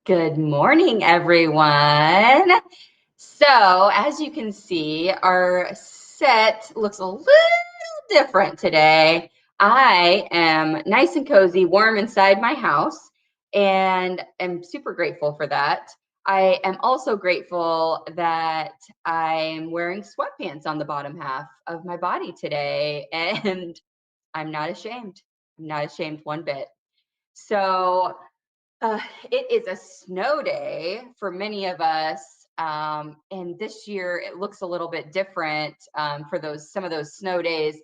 Good morning, everyone. So, as you can see, our set looks a little different today. I am nice and cozy, warm inside my house, and am super grateful for that. I am also grateful that I'm wearing sweatpants on the bottom half of my body today, and I'm not ashamed. I'm not ashamed one bit. So, uh, it is a snow day for many of us, and this year it looks a little bit different for those some of those snow days.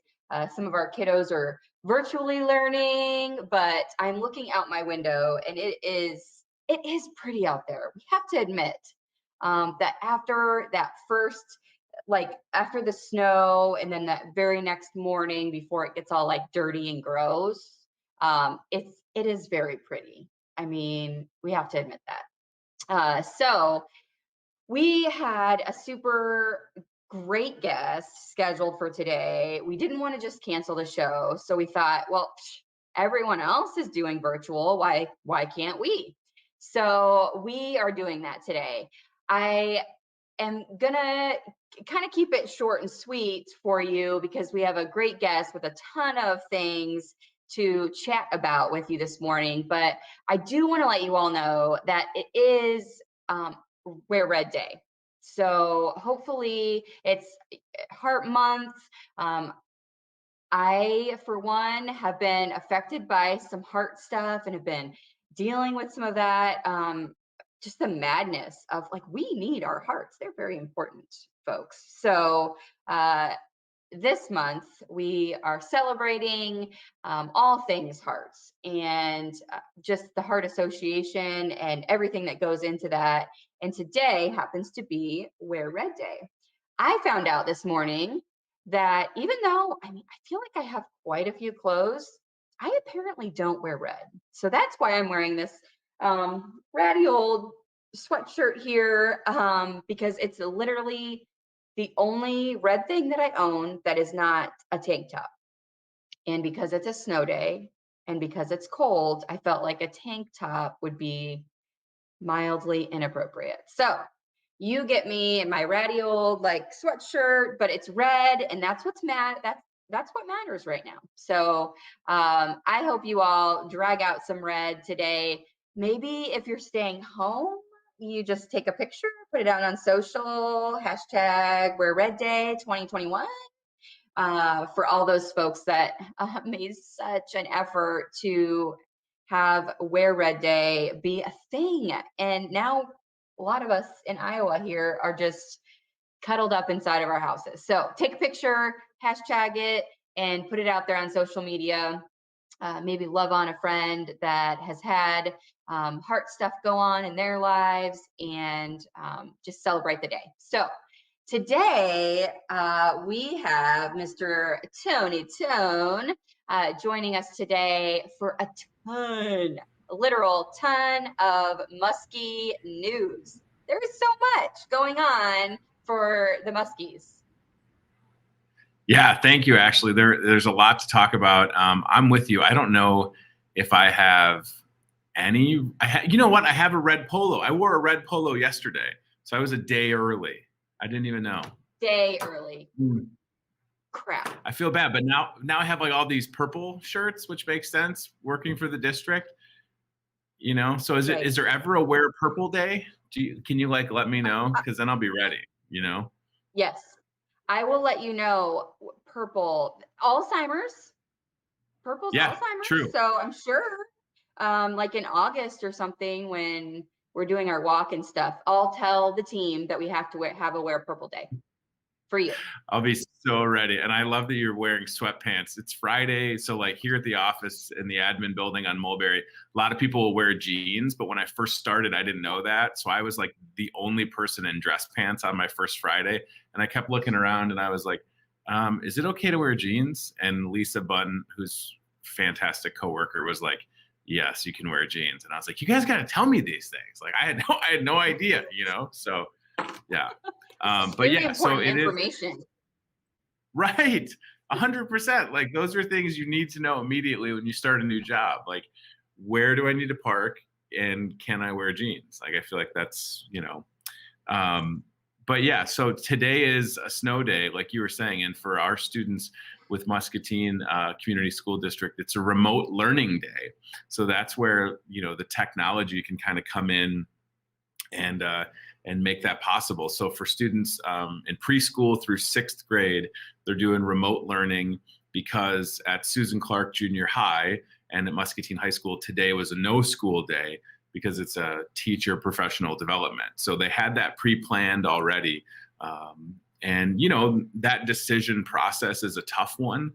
Some of our kiddos are virtually learning, but I'm looking out my window, and it is pretty out there. We have to admit that after that first, like after the snow, and then that very next morning before it gets all like dirty and gross, it is very pretty. I mean, we have to admit that. So we had a super great guest scheduled for today. We didn't want to just cancel the show, so we thought, well, everyone else is doing virtual. Why can't we? So we are doing that today. I am gonna kind of keep it short and sweet for you because we have a great guest with a ton of things to chat about with you this morning. But I do want to let you all know that it is Wear Red Day. So hopefully it's Heart Month. I, for one, have been affected by some heart stuff and have been dealing with some of that. Just the madness of like, we need our hearts. They're very important, folks. So, this month we are celebrating all things hearts and just the Heart Association and everything that goes into that. And today happens to be Wear Red Day. I found out this morning that even though I feel like I have quite a few clothes, I apparently don't wear red. So that's why I'm wearing this ratty old sweatshirt here, because it's literally the only red thing that I own that is not a tank top. And because it's a snow day and because it's cold, I felt like a tank top would be mildly inappropriate. So you get me in my ratty old like sweatshirt, but it's red, and that's what's mad. That's what matters right now. So I hope you all drag out some red today. Maybe if you're staying home, you just take a picture, put it out on social, hashtag Wear Red Day 2021. For all those folks that made such an effort to have Wear Red Day be a thing. And now a lot of us in Iowa here are just cuddled up inside of our houses. So take a picture, hashtag it, and put it out there on social media. Maybe love on a friend that has had heart stuff go on in their lives, and just celebrate the day. So today, we have Mr. Tony Tone joining us today for a literal ton of Muskie news. There is so much going on for the Muskies. Yeah, thank you, Ashley. There's a lot to talk about. I'm with you. I don't know if I have any. You know what? I have a red polo. I wore a red polo yesterday, so I was a day early. I didn't even know. Day early. Crap. I feel bad, but now I have like all these purple shirts, which makes sense. Working for the district, So is there ever a Wear Purple Day? Can you like let me know, because then I'll be ready. Yes, I will let you know. Purple's Alzheimer's. True. So I'm sure, like in August or something, when we're doing our walk and stuff, I'll tell the team that we have to have a Wear Purple Day for you. I'll be so ready. And I love that you're wearing sweatpants. It's Friday. So like here at the office in the admin building on Mulberry, a lot of people will wear jeans. But when I first started, I didn't know that. So I was like the only person in dress pants on my first Friday. And I kept looking around and I was like, is it okay to wear jeans? And Lisa Bunn, who's a fantastic coworker, was like, yes, you can wear jeans. And I was like, you guys got to tell me these things. Like I had no idea, So yeah. But yeah, so it information. Is right. 100%. Like those are things you need to know immediately when you start a new job. Like, where do I need to park? and can I wear jeans? Like, I feel like that's, but yeah, so today is a snow day, like you were saying. And for our students with Muscatine Community School District, it's a remote learning day. So that's where, the technology can kind of come in and make that possible. So for students in preschool through 6th grade, they're doing remote learning because at Susan Clark Junior High and at Muscatine High School, today was a no school day because it's a teacher professional development. So they had that pre-planned already. And, that decision process is a tough one.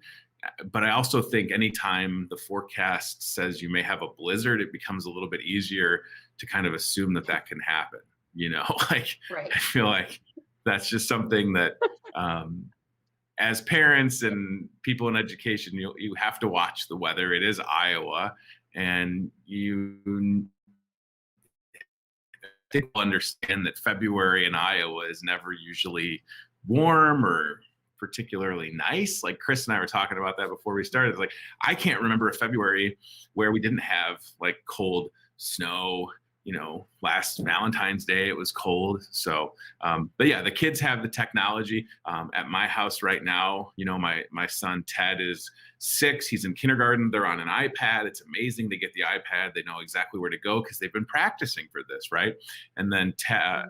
But I also think anytime the forecast says you may have a blizzard, it becomes a little bit easier to kind of assume that that can happen. Like, Right. I feel like that's just something that as parents and people in education, you have to watch the weather. It is Iowa, and people understand that February in Iowa is never usually warm or particularly nice. Like Chris and I were talking about that before we started. Like, I can't remember a February where we didn't have like cold snow. Last Valentine's Day it was cold. So, but yeah, the kids have the technology. At my house right now, my son Ted is 6. He's in kindergarten. They're on an iPad. It's amazing. They get the iPad. They know exactly where to go because they've been practicing for this, right? And then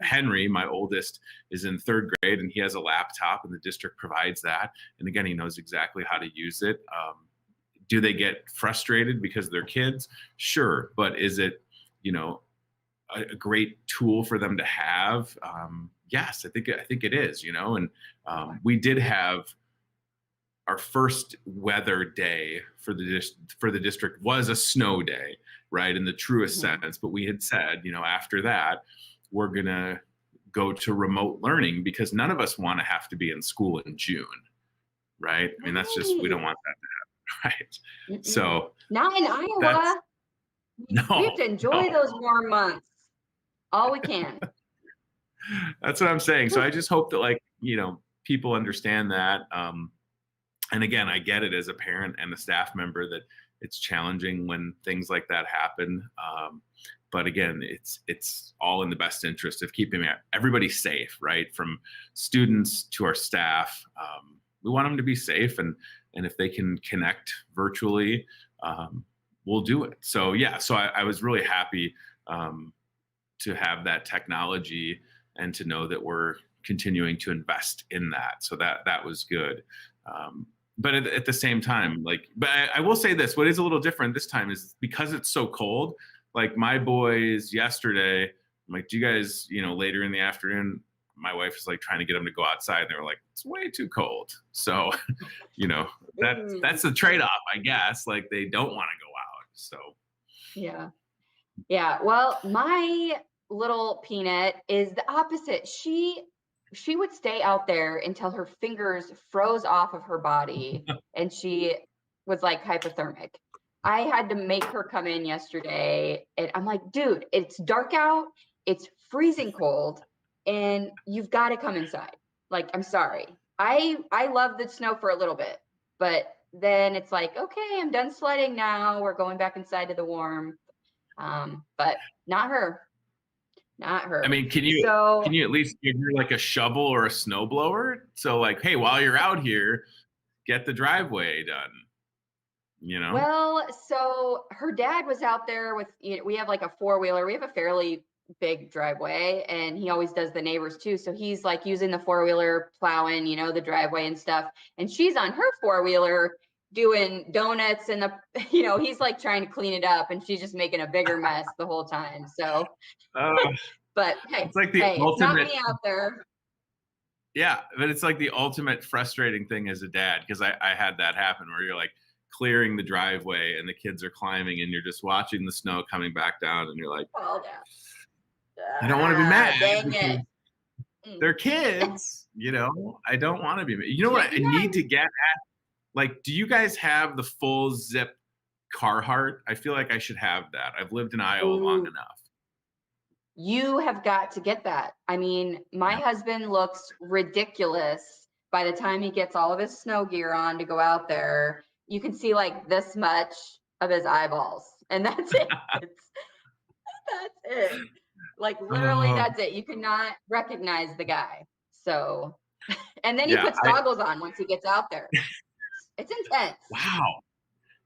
Henry, my oldest, is in 3rd grade, and he has a laptop, and the district provides that. And again, he knows exactly how to use it. Do they get frustrated because they're kids? Sure, but is it, a great tool for them to have? Yes, I think it is, and we did have our first weather day for the district was a snow day, right, in the truest sense. But we had said, after that, we're gonna go to remote learning because none of us want to have to be in school in June, right? I mean, that's just, we don't want that to happen, right? Mm-mm. So Not in Iowa. We have to enjoy those warm months all we can. That's what I'm saying. So I just hope that, people understand that. And again, I get it as a parent and a staff member that it's challenging when things like that happen. But again, it's all in the best interest of keeping everybody safe, right? From students to our staff. We want them to be safe, and if they can connect virtually, we'll do it. So yeah, so I was really happy to have that technology and to know that we're continuing to invest in that. So that was good. But at the same time, but I will say this, what is a little different this time is because it's so cold. Like my boys yesterday, I'm like, do you guys, later in the afternoon, my wife is like trying to get them to go outside. And they were like, it's way too cold. So, that's the trade-off, I guess. Like they don't want to go out. So. Yeah. Well, my little Peanut is the opposite. She would stay out there until her fingers froze off of her body and she was like hypothermic. I had to make her come in yesterday, and I'm like, dude, it's dark out, it's freezing cold, and you've got to come inside. Like, I'm sorry. I love the snow for a little bit, but then it's like, okay, I'm done sledding now. We're going back inside to the warm. But not her. I mean, can you at least give her like a shovel or a snowblower? So like, hey, while you're out here, get the driveway done. Well, so her dad was out there with, we have like a 4-wheeler. We have a fairly big driveway, and he always does the neighbors too. So he's like using the 4-wheeler, plowing, the driveway and stuff. And she's on her 4-wheeler doing donuts, and he's like trying to clean it up, and she's just making a bigger mess the whole time. So, but hey, it's like the ultimate, it's not me out there. Yeah, but it's like the ultimate frustrating thing as a dad, because I had that happen where you're like clearing the driveway and the kids are climbing and you're just watching the snow coming back down, and you're like, oh yeah, I don't want to be mad. Dang it. They're kids, I don't want to be mad. You know what I need to get at? Like, do you guys have the full zip Carhartt? I feel like I should have that. I've lived in Iowa long enough. You have got to get that. I mean, my husband looks ridiculous by the time he gets all of his snow gear on to go out there. You can see like this much of his eyeballs, and that's it. That's it. Like literally, Oh, that's it. You cannot recognize the guy. So, and then he yeah. puts goggles on once he gets out there. It's intense. Wow.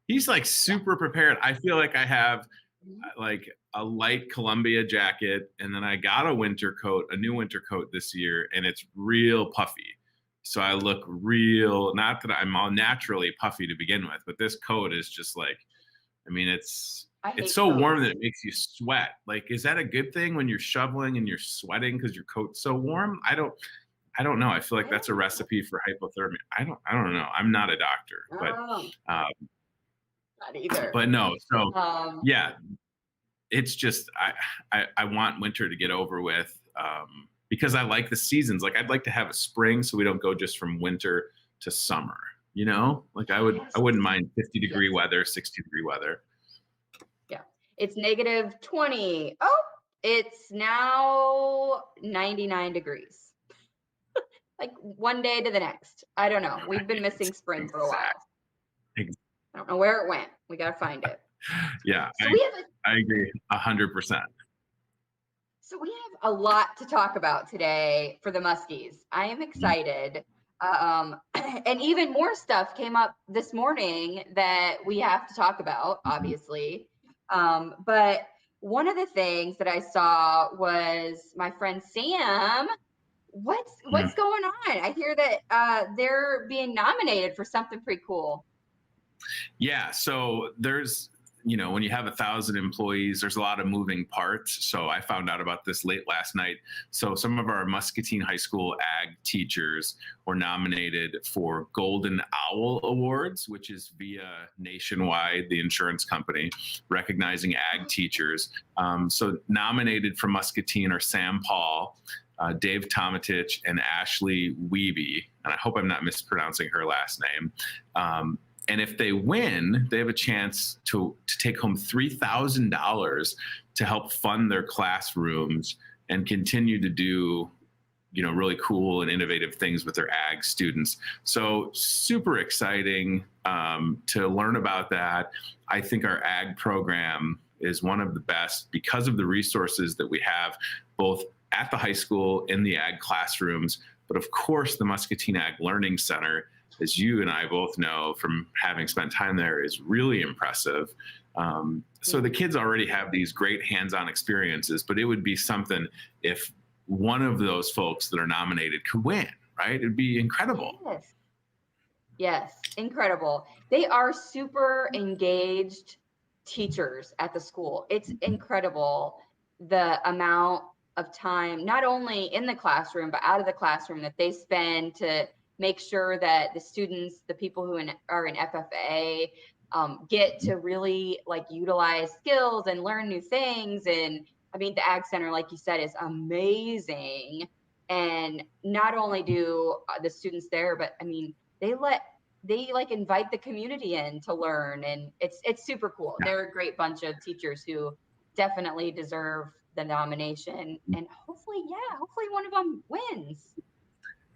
He's like Yeah. super prepared. I feel like I have Mhm. like a light Columbia jacket, and then I got a winter coat, a new winter coat this year, and it's real puffy. So I look real, not that I'm all naturally puffy to begin with, but this coat is just like, I mean, I it's hate so warm that coats. it makes you sweat. Like, is that a good thing when you're shoveling and you're sweating because your coat's so warm? I don't know. I feel like I that's a don't know. recipe for hypothermia. I don't know. I'm not a doctor, uh, Not either. but no. So Um, yeah, it's just I want winter to get over with, because I like the seasons. Like I'd like to have a spring so we don't go just from winter to summer. Like I yes. wouldn't mind 50-degree Yes. weather, 60-degree weather. Yeah. It's -20. Oh, it's now 99 degrees. Like one day to the next. I don't know. We've been missing spring for a while. Exact. ex- I don't know where it went. We got to find it. Yeah, So we have I agree 100%. a lot to talk about today for the Muskies. I am Mhm. excited. And even more stuff came up this morning that we have to talk about, Mhm. obviously. But one of the things that I saw was my friend Sam. What's Mhm. going on? I hear that they're being nominated for something pretty cool. Yeah, so when you have 1,000 employees, there's a lot of moving parts. So I found out about this late last night. So some of our Muscatine High School ag teachers were nominated for Golden Owl Awards, which is via Nationwide, the insurance company, recognizing ag teachers. So nominated from Muscatine are Sam Paul, Dave Tomatich, and Ashley Weeby. And I hope I'm not mispronouncing her last name. And if they win, they have a chance to take home $3,000 to help fund their classrooms and continue to do, really cool and innovative things with their ag students. So super exciting, to learn about that. I think our ag program is one of the best because of the resources that we have, both at the high school in the ag classrooms, but of course the Muscatine Ag Learning Center, as you and I both know from having spent time there, is really impressive. So the kids already have these great hands-on experiences, but it would be something if one of those folks that are nominated could win, right? It'd be incredible. Yes. Yes, incredible. They are super engaged teachers at the school. It's incredible the amount of time, not only in the classroom, but out of the classroom that they spend to make sure that the students, the people who are in FFA, get to really like utilize skills and learn new things. And I mean, the Ag Center, like you said, is amazing. And not only do the students there, but I mean, they let they like invite the community in to learn, and it's super cool. They're a great bunch of teachers who definitely deserve the nomination, and hopefully one of them wins.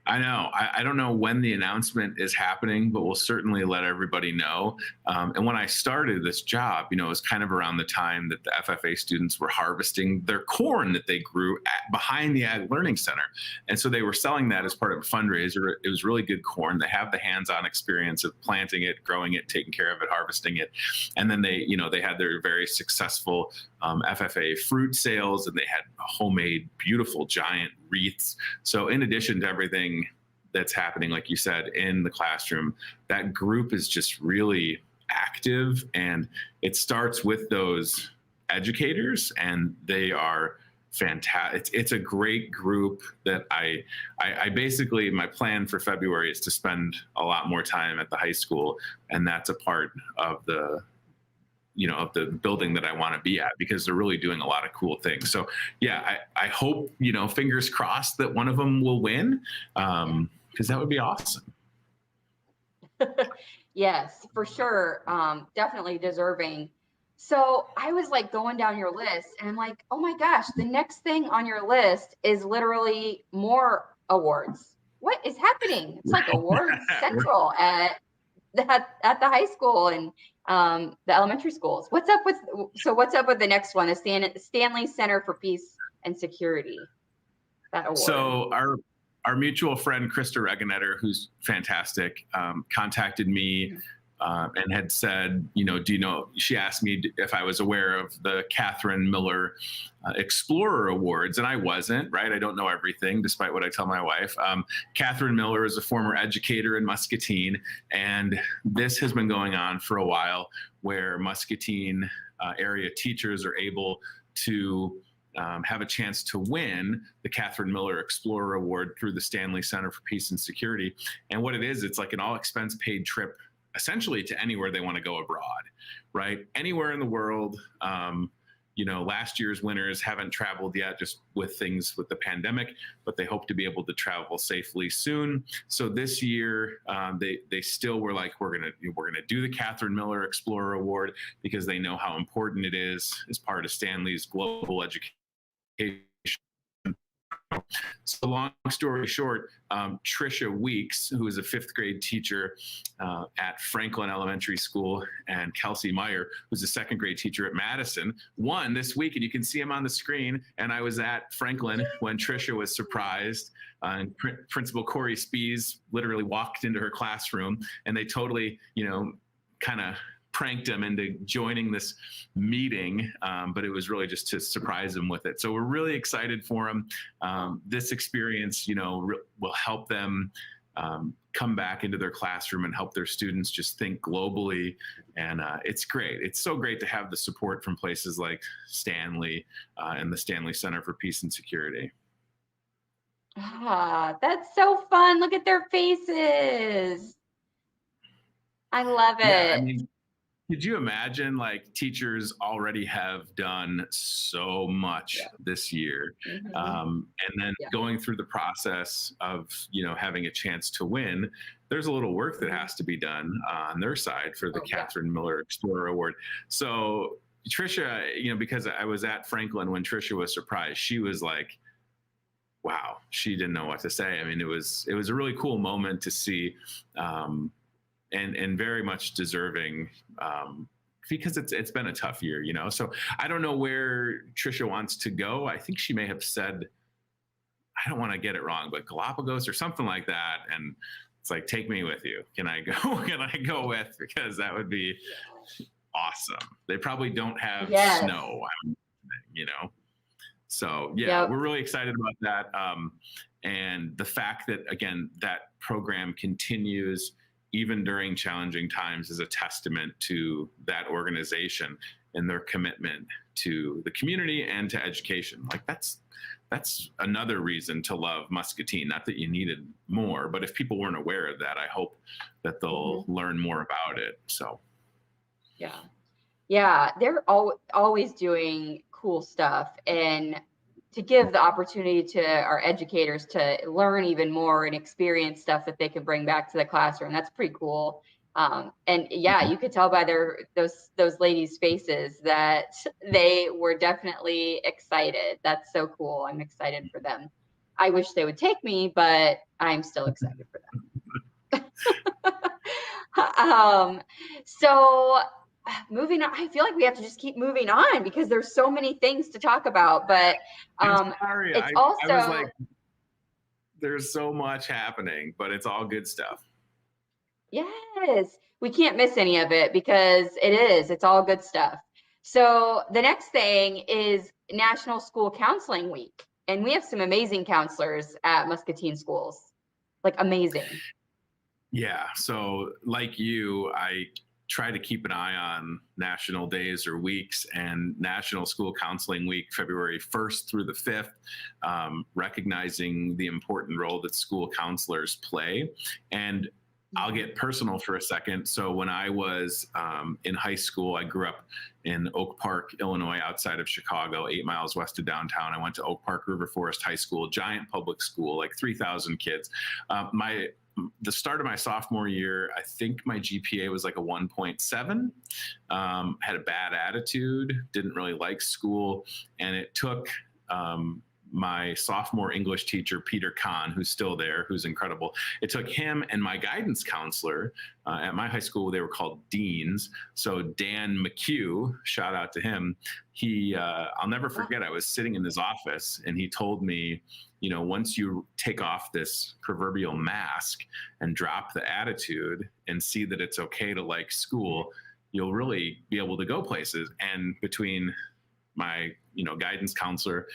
I know. I don't know when the announcement is happening, but we'll certainly let everybody know. And when I started this job, it was kind of around the time that the FFA students were harvesting their corn that they grew behind the Ag Learning Center. And so they were selling that as part of a fundraiser. It was really good corn. They have the hands-on experience of planting it, growing it, taking care of it, harvesting it. And then they had their very successful FFA fruit sales, and they had homemade, beautiful, giant wreaths. So in addition to everything that's happening, like you said, in the classroom, that group is just really active, and it starts with those educators, and they are fantastic. It's a great group that I basically, my plan for February is to spend a lot more time at the high school, and that's a part of of the building that I want to be at, because they're really doing a lot of cool things. So yeah, I hope, fingers crossed that one of them will win, because that would be awesome. Yes, for sure. Definitely deserving. So I was like going down your list, and I'm like, oh my gosh, the next thing on your list is literally more awards. What is happening? It's like awards central at the high school, and the elementary schools. What's up with the next one, the Stanley Center for Peace and Security, that award? So our mutual friend, Krista Regenetter, who's fantastic, contacted me and had said, she asked me if I was aware of the Catherine Miller Explorer Awards, and I wasn't, right? I don't know everything, despite what I tell my wife. Catherine Miller is a former educator in Muscatine, and this has been going on for a while, where Muscatine area teachers are able to have a chance to win the Catherine Miller Explorer Award through the Stanley Center for Peace and Security. And what it is, it's like an all expense paid trip, essentially to anywhere they want to go abroad, right? Anywhere in the world. Last year's winners haven't traveled yet, just with the pandemic, but they hope to be able to travel safely soon. So this year, they still were like, we're gonna do the Catherine Miller Explorer Award, because they know how important it is as part of Stanley's global education. So long story short, Trisha Weeks, who is a 5th grade teacher at Franklin Elementary School, and Kelsey Meyer, who's a 2nd grade teacher at Madison, won this week, and you can see him on the screen. And I was at Franklin when Trisha was surprised, and Principal Corey Spees literally walked into her classroom, and they totally, kind of pranked him into joining this meeting, but it was really just to surprise him with it. So we're really excited for him. This experience, will help them come back into their classroom and help their students just think globally. And it's great. It's so great to have the support from places like Stanley and the Stanley Center for Peace and Security. That's so fun. Look at their faces. I love it. Yeah, I mean, could you imagine, like, teachers already have done so much this year, and then going through the process of, having a chance to win, there's a little work that has to be done on their side for the Catherine Miller Explorer Award. So Trisha, because I was at Franklin when Trisha was surprised, she was like, wow, she didn't know what to say. I mean, it was a really cool moment to see. And very much deserving, because it's been a tough year, So I don't know where Trisha wants to go. I think she may have said, I don't want to get it wrong, but Galapagos or something like that. And it's like, take me with you. Can I go? Can I go with? Because that would be awesome. They probably don't have snow, So we're really excited about that. And the fact that, again, that program continues even during challenging times is a testament to that organization and their commitment to the community and to education. Like, that's another reason to love Muscatine. Not that you needed more, but if people weren't aware of that, I hope that they'll learn more about it. So they're always doing cool stuff, and to give the opportunity to our educators to learn even more and experience stuff that they can bring back to the classroom. That's pretty cool. And you could tell by those ladies' faces that they were definitely excited. That's so cool. I'm excited for them. I wish they would take me, but I'm still excited for them. So moving on, I feel like we have to just keep moving on because there's so many things to talk about. But I'm sorry. I was like, there's so much happening, but it's all good stuff. Yes, we can't miss any of it because it's all good stuff. So the next thing is National School Counseling Week, and we have some amazing counselors at Muscatine schools, like amazing. Yeah. So like you, I try to keep an eye on national days or weeks, and National School Counseling Week, February 1st through the 5th, recognizing the important role that school counselors play. And I'll get personal for a second. So when I was in high school, I grew up in Oak Park, Illinois, outside of Chicago, 8 miles west of downtown. I went to Oak Park River Forest High School, giant public school, like 3,000 kids. The start of my sophomore year, I think my GPA was like a 1.7, had a bad attitude, didn't really like school. And it took my sophomore English teacher, Peter Kahn, who's still there, who's incredible. It took him and my guidance counselor at my high school, they were called deans. So Dan McHugh, shout out to him. I'll never forget, I was sitting in his office and he told me, once you take off this proverbial mask and drop the attitude and see that it's okay to like school, you'll really be able to go places. And between my, guidance counselor,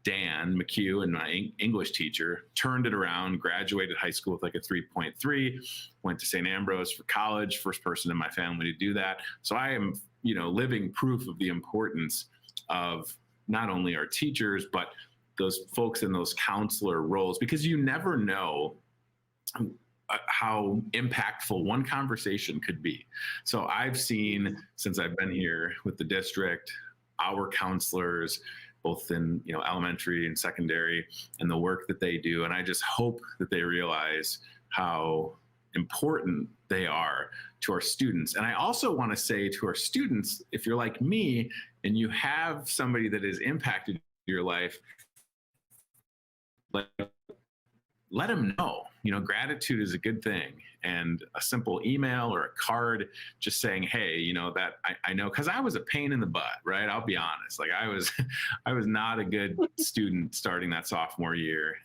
Dan McHugh, and my English teacher, turned it around, graduated high school with like a 3.3, went to St. Ambrose for college, first person in my family to do that. So I am, living proof of the importance of not only our teachers, but those folks in those counselor roles, because you never know how impactful one conversation could be. So I've seen, since I've been here with the district, our counselors, both in elementary and secondary, and the work that they do. And I just hope that they realize how important they are to our students. And I also want to say to our students, if you're like me and you have somebody that has impacted your life, let them know. Gratitude is a good thing, and a simple email or a card just saying, hey, that I know, because I was a pain in the butt, right? I'll be honest. Like I was not a good student starting that sophomore year,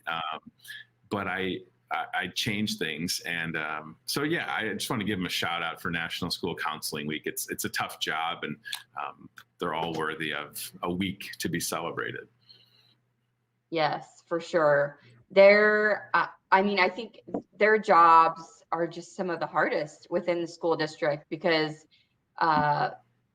but I changed things. And so, yeah, I just want to give them a shout out for National School Counseling Week. It's a tough job, and they're all worthy of a week to be celebrated. Yes, for sure. I think their jobs are just some of the hardest within the school district, because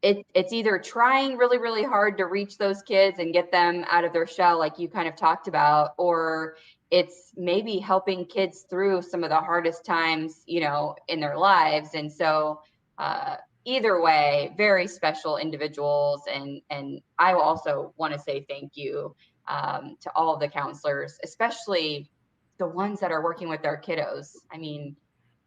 it's either trying really, really hard to reach those kids and get them out of their shell, like you kind of talked about, or it's maybe helping kids through some of the hardest times, in their lives. And so either way, very special individuals. And I also want to say thank you to all of the counselors, especially the ones that are working with their kiddos. I mean,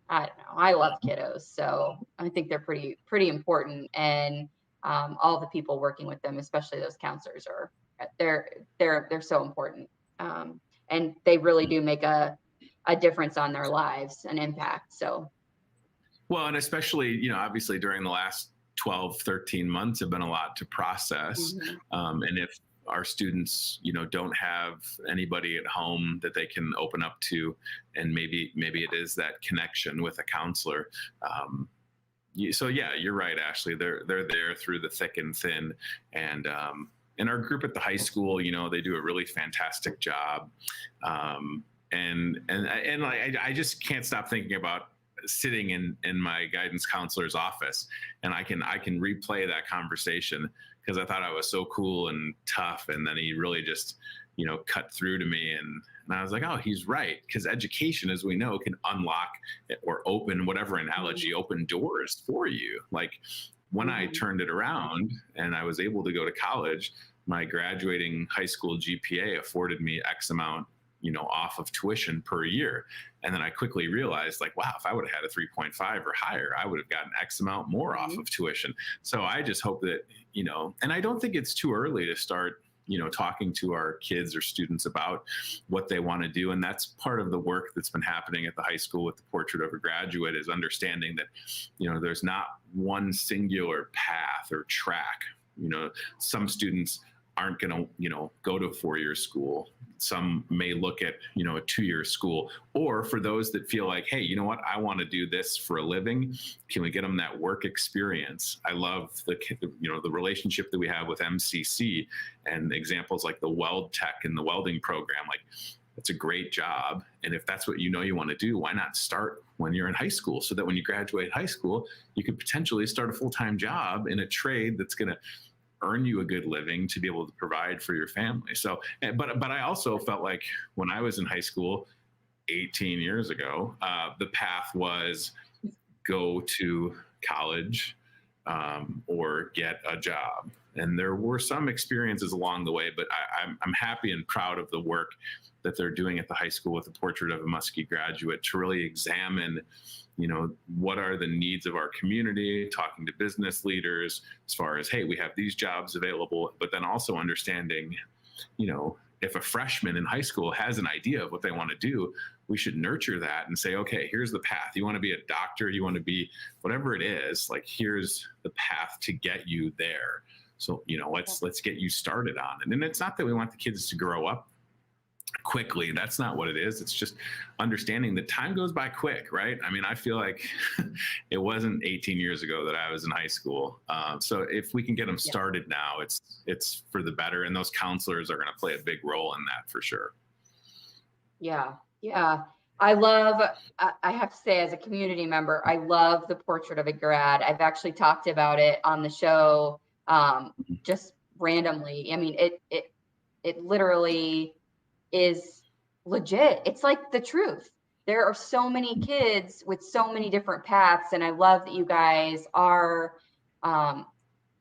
I don't know, I love kiddos, so I think they're pretty important. And all the people working with them, especially those counselors, they're so important. And they really do make a difference on their lives, an impact. So, well, and especially, obviously during the last 12, 13 months have been a lot to process. Mm-hmm. And if our students, don't have anybody at home that they can open up to, and maybe it is that connection with a counselor. So yeah, you're right, Ashley. They're there through the thick and thin, and in our group at the high school, they do a really fantastic job. And I just can't stop thinking about sitting in my guidance counselor's office, and I can replay that conversation, because I thought I was so cool and tough, and then he really just cut through to me, and I was like, oh, he's right, because education, as we know, can unlock or open, whatever analogy, open doors for you. Like when I turned it around and I was able to go to college, my graduating high school GPA afforded me X amount off of tuition per year. And then I quickly realized, like, wow, if I would have had a 3.5 or higher, I would have gotten X amount more off of tuition. So I just hope that, and I don't think it's too early to start, talking to our kids or students about what they want to do. And that's part of the work that's been happening at the high school with the Portrait of a Graduate, is understanding that, there's not one singular path or track. Some students aren't going to, go to a 4-year school. Some may look at, a 2-year school, or for those that feel like, hey, you know what, I want to do this for a living. Can we get them that work experience? I love the relationship that we have with MCC, and examples like the Weld Tech and the welding program. Like, it's a great job. And if that's what you want to do, why not start when you're in high school, so that when you graduate high school, you could potentially start a full-time job in a trade that's going to earn you a good living to be able to provide for your family. So, but I also felt like when I was in high school 18 years ago, the path was go to college or get a job. And there were some experiences along the way, but I'm happy and proud of the work that they're doing at the high school with the Portrait of a Muskie Graduate, to really examine, what are the needs of our community, talking to business leaders as far as, hey, we have these jobs available, but then also understanding, if a freshman in high school has an idea of what they want to do, we should nurture that and say, okay, here's the path. You want to be a doctor, you want to be whatever it is, like, here's the path to get you there. So, let's get you started on it. And it's not that we want the kids to grow up quickly. That's not what it is. It's just understanding that time goes by quick, right? I mean, I feel like it wasn't 18 years ago that I was in high school. So if we can get them started now, it's for the better. And those counselors are going to play a big role in that for sure. Yeah. Yeah. I have to say, as a community member, I love the portrait of a grad. I've actually talked about it on the show, just randomly. I mean, it literally is legit. It's like the truth. There are so many kids with so many different paths, and I love that you guys are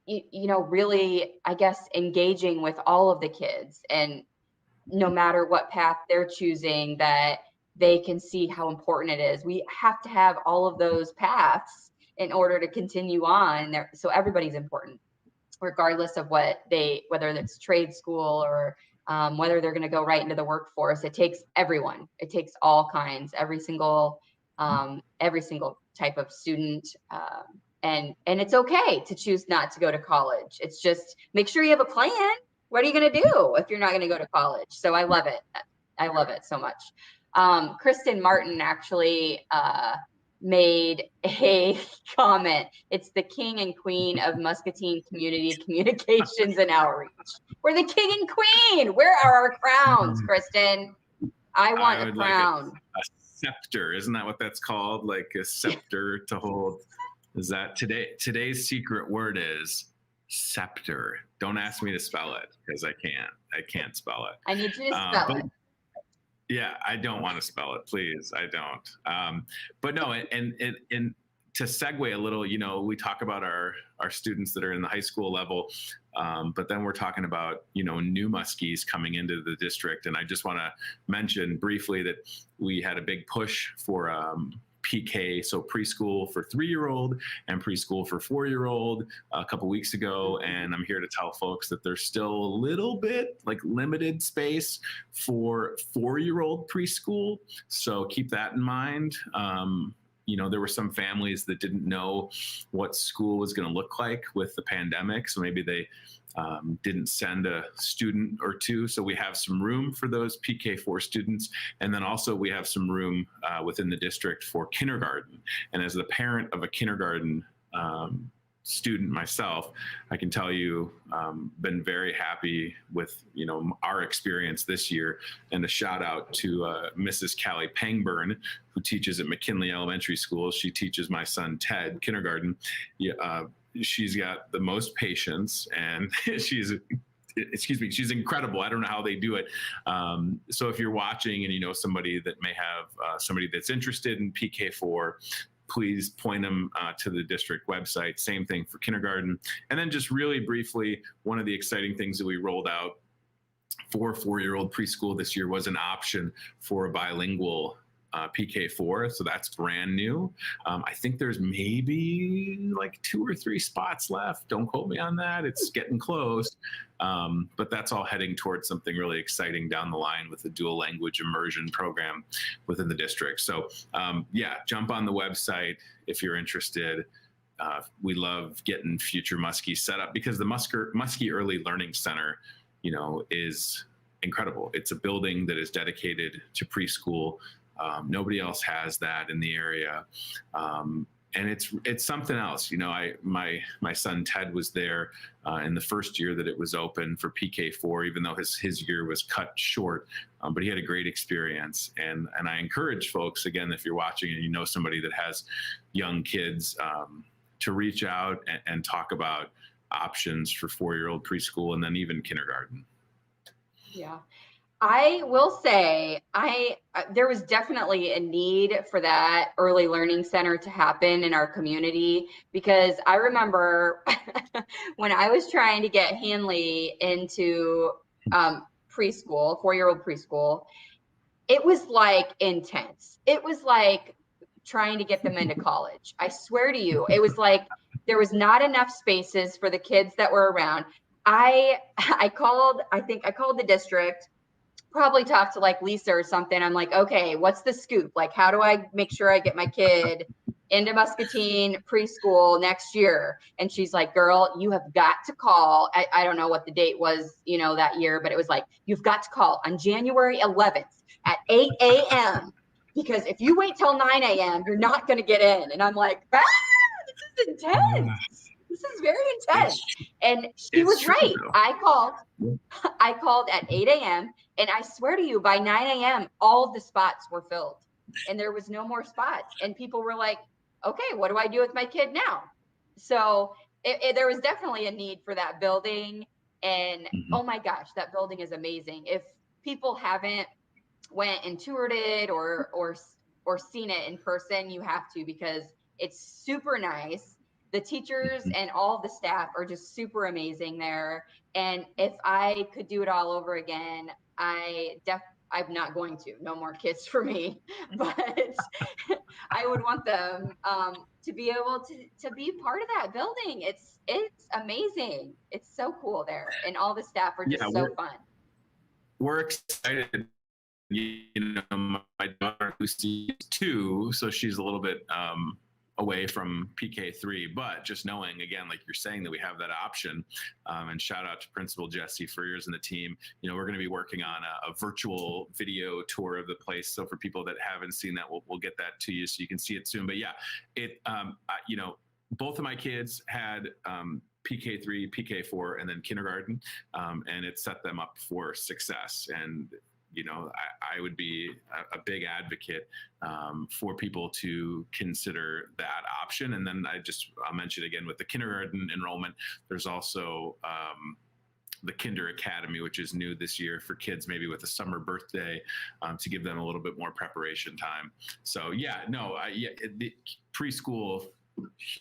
really, I guess, engaging with all of the kids, and no matter what path they're choosing, that they can see how important it is. We have to have all of those paths in order to continue on there. So everybody's important, regardless of whether it's trade school or whether they're going to go right into the workforce. It takes everyone. It takes all kinds, every single type of student. And it's okay to choose not to go to college. It's just make sure you have a plan. What are you going to do if you're not going to go to college? So I love it. I love it so much. Kristen Martin actually made a comment. It's the king and queen of Muscatine Community Communications and Outreach. We're the king and queen. Where are our crowns, Kristen? I want a crown. Like a scepter. Isn't that what that's called? Like a scepter to hold. Is that today's secret word is scepter. Don't ask me to spell it because I can't spell it. I need you to spell it. Yeah, I don't want to spell it, please. I don't. But no, and to segue a little, we talk about our students that are in the high school level, but then we're talking about, new Muskies coming into the district. And I just want to mention briefly that we had a big push for PK, so preschool for 3-year-old and preschool for 4-year-old a couple weeks ago. And I'm here to tell folks that there's still a little bit like limited space for 4-year-old preschool. So keep that in mind. There were some families that didn't know what school was going to look like with the pandemic. So maybe they didn't send a student or two. So we have some room for those PK4 students. And then also we have some room within the district for kindergarten. And as the parent of a kindergarten student myself, I can tell you, been very happy with, our experience this year. And a shout out to Mrs. Callie Pangburn, who teaches at McKinley Elementary School. She teaches my son, Ted, kindergarten. She's got the most patience, and she's incredible. I don't know how they do it. So if you're watching and you know somebody that may have somebody that's interested in PK4, please point them to the district website. Same thing for kindergarten. And then just really briefly, one of the exciting things that we rolled out for 4-year-old preschool this year was an option for a bilingual PK4. So that's brand new. I think there's maybe like 2 or 3 spots left. Don't quote me on that. It's getting close. But that's all heading towards something really exciting down the line with the dual language immersion program within the district. So jump on the website if you're interested. We love getting future Muskies set up because the Muskie Early Learning Center, is incredible. It's a building that is dedicated to preschool. Nobody else has that in the area. And it's something else. My son Ted was there in the first year that it was open for PK4, even though his year was cut short, but he had a great experience. And I encourage folks, again, if you're watching and you know somebody that has young kids, to reach out and talk about options for 4-year-old preschool and then even kindergarten. Yeah. I will say there was definitely a need for that early learning center to happen in our community, because I remember when I was trying to get Hanley into preschool, 4-year-old preschool, it was like intense. It was like trying to get them into college. I swear to you, it was like there was not enough spaces for the kids that were around. I think I called the district. probably talk to like Lisa or something. I'm like, okay, what's the scoop? Like, how do I make sure I get my kid into Muscatine preschool next year? And she's like, girl, you have got to call. I don't know what the date was, that year, but it was like, you've got to call on January 11th at 8 a.m. Because if you wait till 9 a.m., you're not going to get in. And I'm like, this is intense. This is very intense. And she was right. I called at 8 a.m. and I swear to you, by 9 a.m., all of the spots were filled and there was no more spots. And people were like, okay, what do I do with my kid now? So there was definitely a need for that building. And oh my gosh, that building is amazing. If people haven't went and toured it or seen it in person, you have to, because it's super nice. The teachers and all the staff are just super amazing there. And if I could do it all over again, I'm not going to. No more kids for me, but I would want them to be able to be part of that building. It's amazing. It's so cool there, and all the staff are just so fun. We're excited. My daughter Lucy's 2, so she's a little bit away from PK3, but just knowing, again, like you're saying, that we have that option, and shout out to Principal Jesse Frears and the team. We're going to be working on a virtual video tour of the place. So for people that haven't seen that, we'll get that to you so you can see it soon. But yeah, both of my kids had PK3, PK4, and then kindergarten, and it set them up for success. And I would be a big advocate for people to consider that option. And then I'll mention again with the kindergarten enrollment, there's also the Kinder Academy, which is new this year for kids, maybe with a summer birthday, to give them a little bit more preparation time. So the preschool,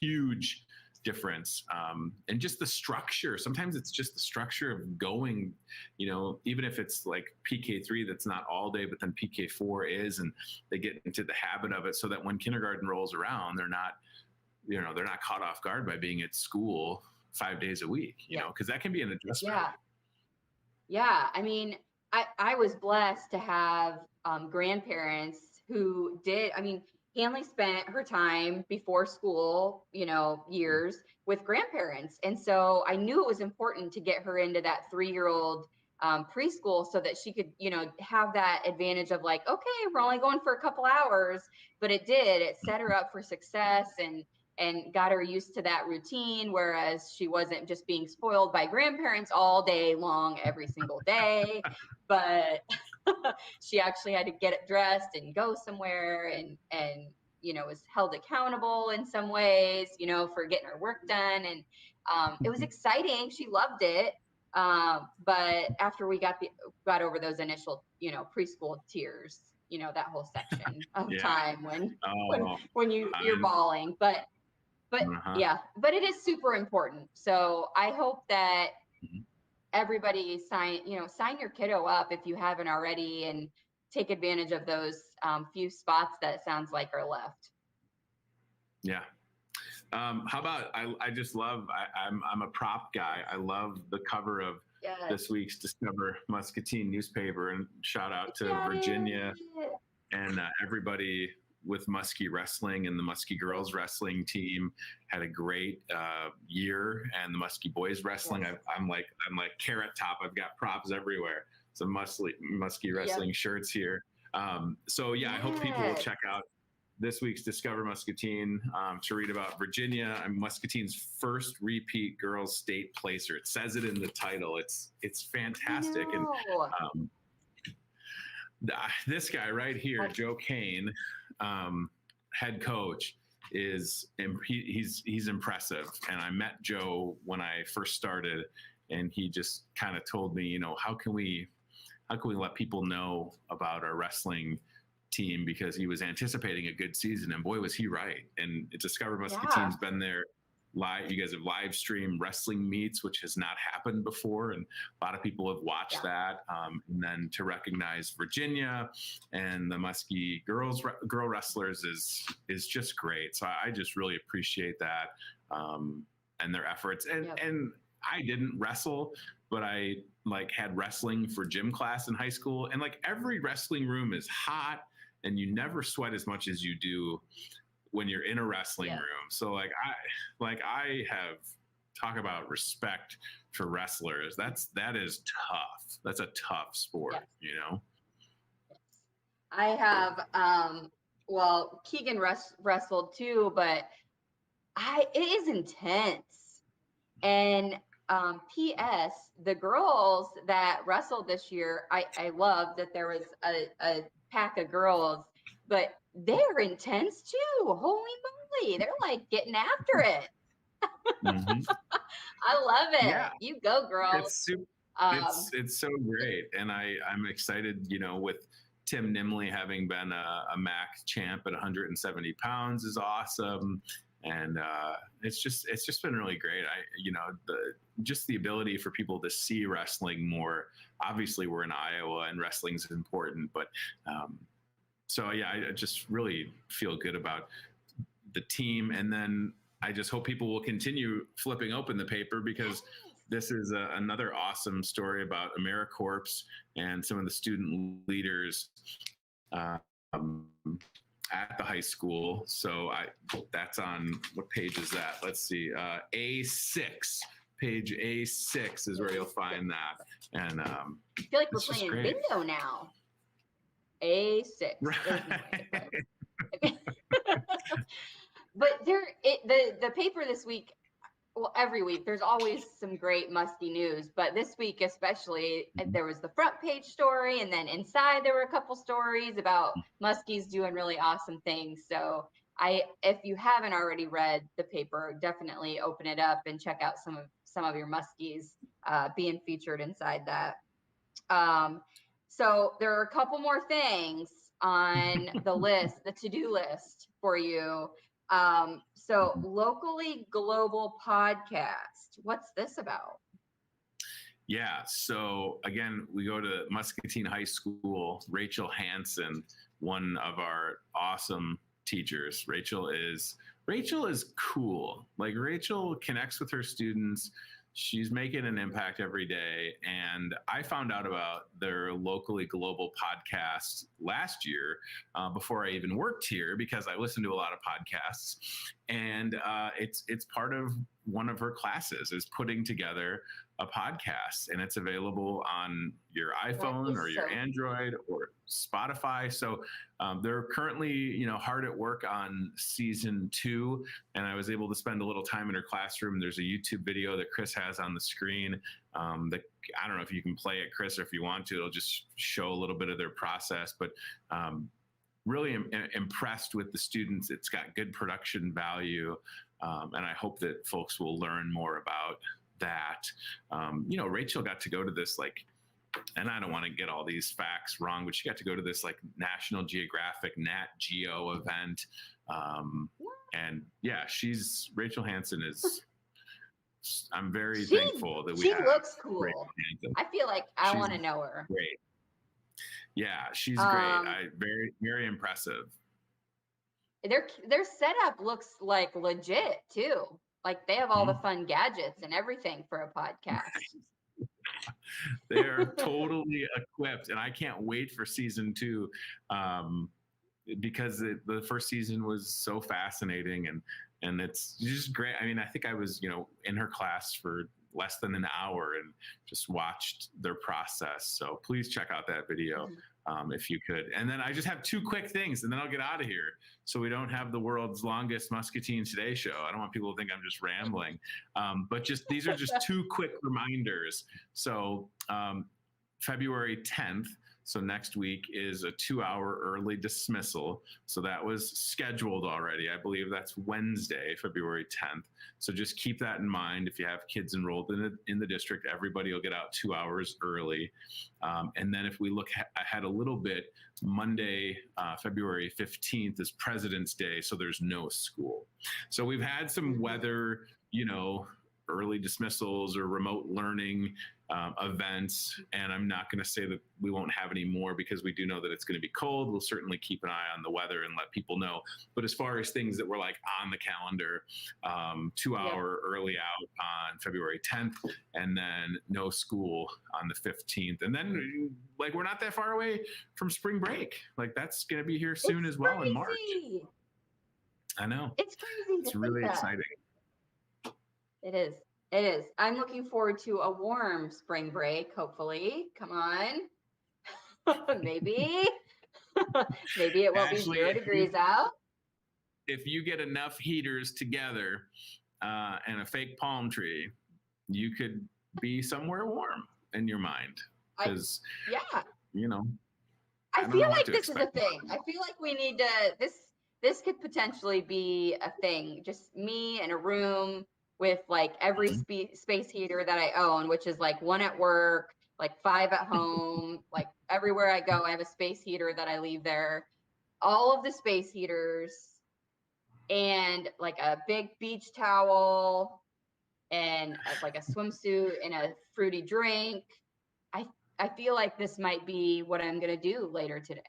huge difference, and just the structure. Sometimes it's just the structure of going, even if it's like PK3 that's not all day, but then PK4 is, and they get into the habit of it, so that when kindergarten rolls around, they're not caught off guard by being at school 5 days a week, because that can be an adjustment. Yeah. I mean, I was blessed to have grandparents who did. I mean, Hanley spent her time before school, years with grandparents. And so I knew it was important to get her into that 3-year-old preschool so that she could, have that advantage of like, okay, we're only going for a couple hours, but it set her up for success and got her used to that routine. Whereas she wasn't just being spoiled by grandparents all day long, every single day, but she actually had to get it dressed and go somewhere and was held accountable in some ways, for getting her work done. And it was exciting. She loved it. But after we got over those initial, preschool tears, that whole section of time when you're bawling, but yeah, but it is super important. So I hope that everybody sign your kiddo up if you haven't already, and take advantage of those few spots that it sounds like are left. Yeah. How about, I just love, I'm a prop guy. I love the cover of this week's Discover Muscatine newspaper, and shout out to Virginia and everybody with Muskie Wrestling, and the Muskie Girls Wrestling team had a great year, and the Muskie Boys Wrestling. I'm like Carrot Top. I've got props everywhere. Some Muskie Wrestling shirts here. So yeah, I hope people will check out this week's Discover Muscatine to read about Virginia. I'm Muscatine's first repeat girls state placer. It says it in the title. It's fantastic. And this guy right here, Joe Kane, head coach, he's impressive. And I met Joe when I first started, and he just kind of told me, how can we let people know about our wrestling team, because he was anticipating a good season, and boy was he right. And Discover Muscatine's been there live. You guys have live streamed wrestling meets, which has not happened before, and a lot of people have watched that. And then to recognize Virginia and the Muskie girl wrestlers is just great. So I just really appreciate that, and their efforts. And I didn't wrestle, but I like had wrestling for gym class in high school. And like every wrestling room is hot and you never sweat as much as you do when you're in a wrestling room. So like I have talk about respect for wrestlers. That is tough. That's a tough sport, you know? I have, well, Keegan wrestled too, but it is intense. And P.S. the girls that wrestled this year, I love that there was a pack of girls, but they're intense too. Holy moly. They're like getting after it. Mm-hmm. I love it. Yeah. You go, girls. It's so great. And I'm excited, you know, with Tim Nimley having been a MAC champ at 170 pounds is awesome. And it's just been really great. Just the ability for people to see wrestling more. Obviously, we're in Iowa and wrestling is important, but so yeah, I just really feel good about the team. And then I just hope people will continue flipping open the paper, because this is another awesome story about AmeriCorps and some of the student leaders at the high school. So that's on, what page is that? Let's see, A6. Page A6 is where you'll find that. And I feel like we're playing bingo now. A6. Right. But the paper this week, well, every week, there's always some great Muskie news, but this week especially, there was the front page story, and then inside there were a couple stories about Muskies doing really awesome things. So if you haven't already read the paper, definitely open it up and check out some of your Muskies being featured inside that. So there are a couple more things on the list, the to-do list for you. So Locally Global Podcast, what's this about? Yeah, so again, we go to Muscatine High School. Rachel Hansen, one of our awesome teachers. Rachel is cool. Like, Rachel connects with her students. She's making an impact every day. And I found out about their Locally Global podcast last year before I even worked here, because I listen to a lot of podcasts. And it's part of one of her classes is putting together a podcast, and it's available on your iPhone or your Android or Spotify. So they're currently, hard at work on season 2, and I was able to spend a little time in her classroom. There's a YouTube video that Chris has on the screen. That I don't know if you can play it, Chris, or if you want to, it'll just show a little bit of their process. But really impressed with the students. It's got good production value, and I hope that folks will learn more about that. Rachel got to go to this, and I don't want to get all these facts wrong, but she got to go to this National Geographic Nat Geo event. And yeah, Rachel Hansen is, I'm very thankful that she looks cool. I feel like I want to know her. Great. Yeah, she's great. Very, very impressive. Their setup looks like legit too. Like, they have all the fun gadgets and everything for a podcast. They're totally equipped, and I can't wait for season 2 because the first season was so fascinating, and it's just great. I mean, I think I was in her class for less than an hour and just watched their process. So please check out that video if you could. And then I just have 2 quick things, and then I'll get out of here, so we don't have the world's longest Muscatine Today show. I don't want people to think I'm just rambling, but these are just 2 quick reminders. So February 10th, so next week, is a 2-hour early dismissal. So that was scheduled already. I believe that's Wednesday, February 10th. So just keep that in mind. If you have kids enrolled in the district, everybody will get out 2 hours early. And then if we look ahead a little bit, Monday, February 15th is President's Day, so there's no school. So we've had some weather, early dismissals or remote learning events, and I'm not going to say that we won't have any more, because we do know that it's going to be cold. We'll certainly keep an eye on the weather and let people know. But as far as things that were on the calendar, 2-hour early out on February 10th, and then no school on the 15th. And then like we're not that far away from spring break. Like that's going to be here soon as well in March. I know. It's crazy. It's really exciting. It is. It is. I'm looking forward to a warm spring break, hopefully. Come on. Maybe. Maybe it won't Ashley, be 0 degrees out. If you get enough heaters together and a fake palm tree, you could be somewhere warm in your mind. Because, you know. I feel like this is a thing. I feel like we need to, this could potentially be a thing. Just me in a room with like every space heater that I own, which is like 1 at work, like 5 at home, like everywhere I go, I have a space heater that I leave there. All of the space heaters and like a big beach towel and like a swimsuit and a fruity drink. I feel like this might be what I'm going to do later today.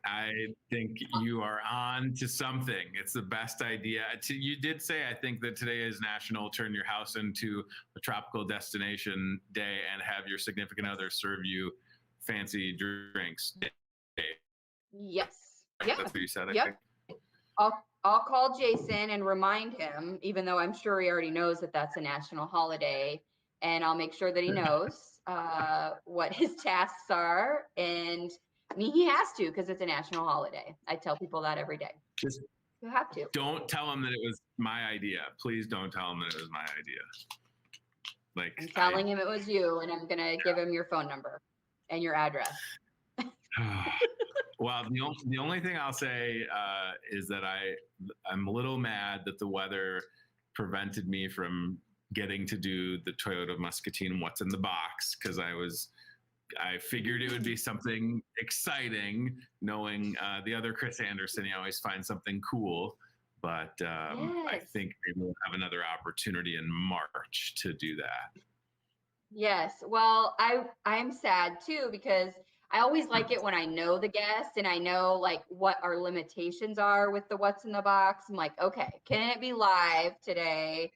I think you are on to something. It's the best idea. You did say, I think, that today is National Turn Your House into a Tropical Destination Day and have your significant other serve you fancy drinks day. Yes. Right? Yeah. That's what you said, I think. I'll call Jason and remind him, even though I'm sure he already knows that that's a national holiday, and I'll make sure that he knows what his tasks are. And I mean, he has to, because it's a national holiday. I tell people that every day. Just you have to. Don't tell him that it was my idea. Please don't tell him that it was my idea. Like I'm telling him it was you, and I'm gonna give him your phone number and your address. Well, the only thing I'll say is that I'm a little mad that the weather prevented me from getting to do the Toyota Muscatine What's in the Box, because I figured it would be something exciting, knowing the other Chris Anderson. He always finds something cool, but I think maybe we'll have another opportunity in March to do that. Yes. Well, I'm sad too, because I always like it when I know the guest and I know like what our limitations are with the What's in the Box. I'm like, okay, can it be live today?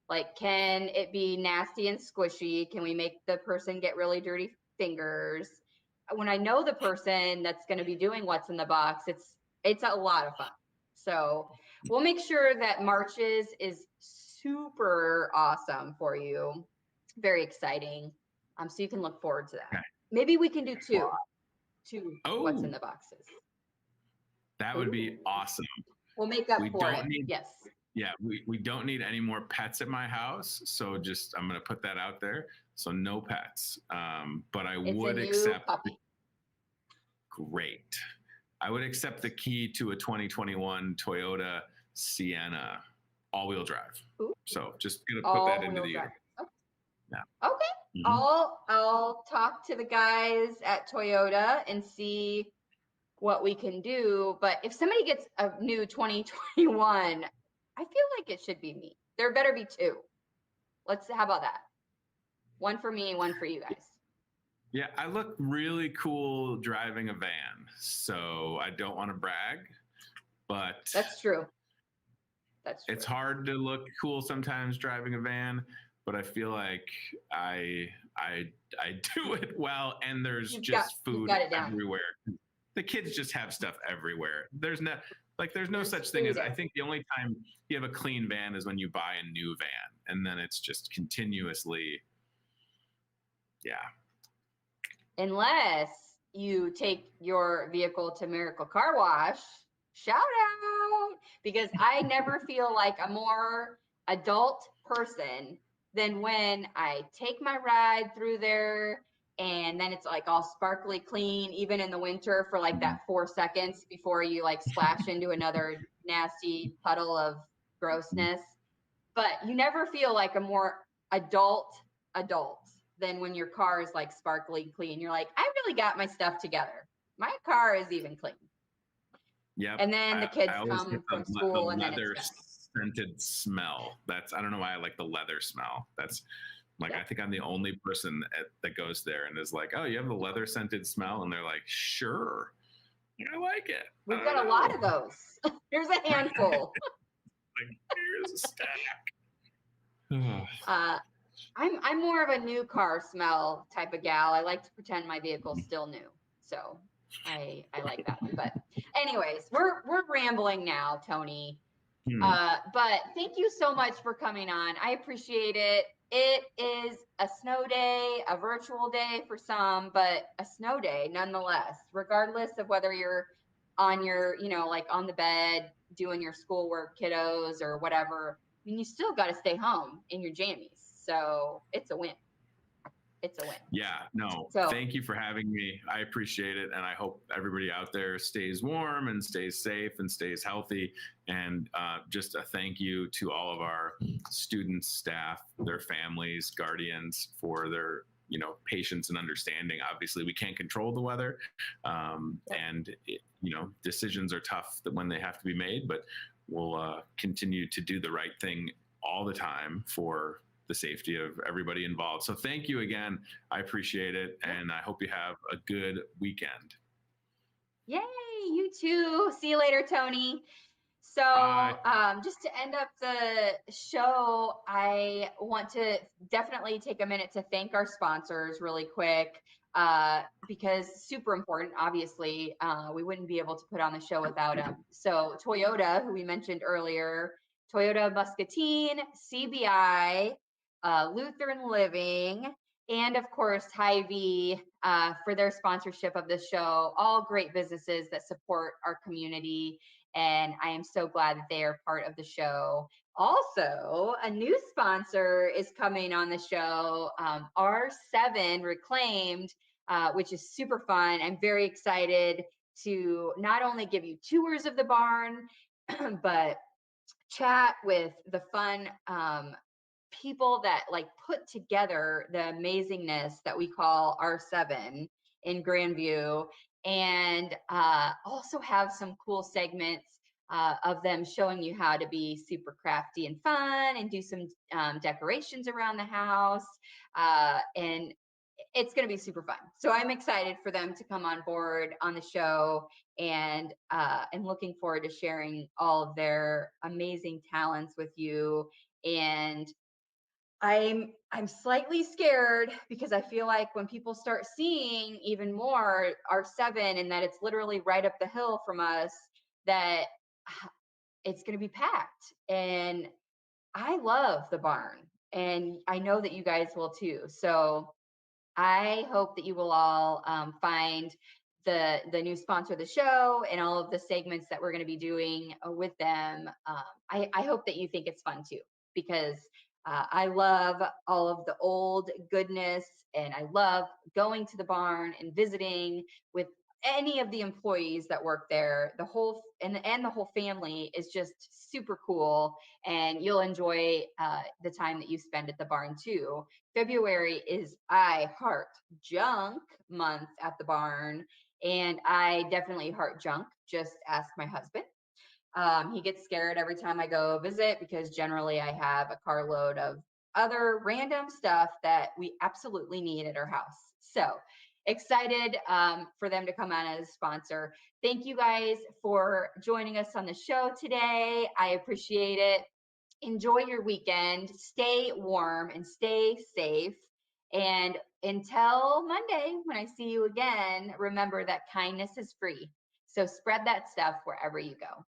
Like, can it be nasty and squishy? Can we make the person get really dirty fingers? When I know the person that's going to be doing What's in the Box, it's a lot of fun. So we'll make sure that March's is super awesome for you. Very exciting. So you can look forward to that. Okay. Maybe we can do two What's in the Boxes. That would be awesome. We'll make up for it. Yes. Yeah, we don't need any more pets at my house. So just, I'm going to put that out there. So no pets. But I would accept. Great. I would accept the key to a 2021 Toyota Sienna all-wheel drive. Ooh. So just going to put that into the universe. Okay. Yeah. Okay. I'll talk to the guys at Toyota and see what we can do. But if somebody gets a new 2021, I feel like it should be me. There better be 2. How about that? 1 for me, 1 for you guys. Yeah, I look really cool driving a van, so I don't want to brag, but that's true. That's true. It's hard to look cool sometimes driving a van, but I feel like I do it well, and there's food everywhere. The kids just have stuff everywhere. There's no such thing as, I think the only time you have a clean van is when you buy a new van, and then it's just continuously, unless you take your vehicle to Miracle Car Wash, shout out, because I never feel like a more adult person than when I take my ride through there, and then it's like all sparkly clean, even in the winter, for like that 4 seconds before you like splash into another nasty puddle of grossness. But you never feel like a more adult than when your car is like sparkly clean. You're like, I really got my stuff together. My car is even clean. Yeah. And then the kids come from school and then it's scented smell. I don't know why I like the leather smell. That's like, I think I'm the only person that goes there and is like, oh, you have the leather scented smell? And they're like, sure. I like it. We've got a lot of those. Here's a handful. Like, here's a stack. Uh, I'm more of a new car smell type of gal. I like to pretend my vehicle's still new. So I like that. But anyways, we're rambling now, Tony. Hmm. But thank you so much for coming on. I appreciate it. It is a snow day, a virtual day for some, but a snow day nonetheless, regardless of whether you're on your, like on the bed doing your schoolwork, kiddos, or whatever. I mean, you still got to stay home in your jammies. So it's a win. It's a win. Yeah, no, So thank you for having me. I appreciate it. And I hope everybody out there stays warm and stays safe and stays healthy. And just a thank you to all of our students, staff, their families, guardians for their patience and understanding. Obviously, we can't control the weather, and decisions are tough when they have to be made. But we'll continue to do the right thing all the time for the safety of everybody involved. So thank you again. I appreciate it, and I hope you have a good weekend. yay, you too. See you later, Tony. So just to end up the show, I want to definitely take a minute to thank our sponsors really quick, because super important, obviously. We wouldn't be able to put on the show without them. So Toyota, who we mentioned earlier, Toyota Muscatine, CBI, Lutheran Living, and of course Hy-Vee, for their sponsorship of this show. All great businesses that support our community, and I am so glad that they are part of the show. Also, a new sponsor is coming on the show, R7 Reclaimed, which is super fun. I'm very excited to not only give you tours of the barn, but chat with the fun people that like put together the amazingness that we call R7 in Grandview, and also have some cool segments of them showing you how to be super crafty and fun and do some decorations around the house. And it's going to be super fun. So I'm excited for them to come on board on the show, and looking forward to sharing all of their amazing talents with you. And I'm slightly scared because I feel like when people start seeing even more R7, and that it's literally right up the hill from us, that it's going to be packed. And I love the barn, and I know that you guys will too. So I hope that you will all find the new sponsor of the show and all of the segments that we're going to be doing with them. I hope that you think it's fun too, because I love all of the old goodness, and I love going to the barn and visiting with any of the employees that work there. The whole and the whole family is just super cool, and you'll enjoy the time that you spend at the barn too. February is I Heart Junk month at the barn, and I definitely heart junk. Just ask my husband. He gets scared every time I go visit because generally I have a carload of other random stuff that we absolutely need at our house. So excited for them to come on as a sponsor. Thank you guys for joining us on the show today. I appreciate it. Enjoy your weekend. Stay warm and stay safe. And until Monday, when I see you again, remember that kindness is free. So spread that stuff wherever you go.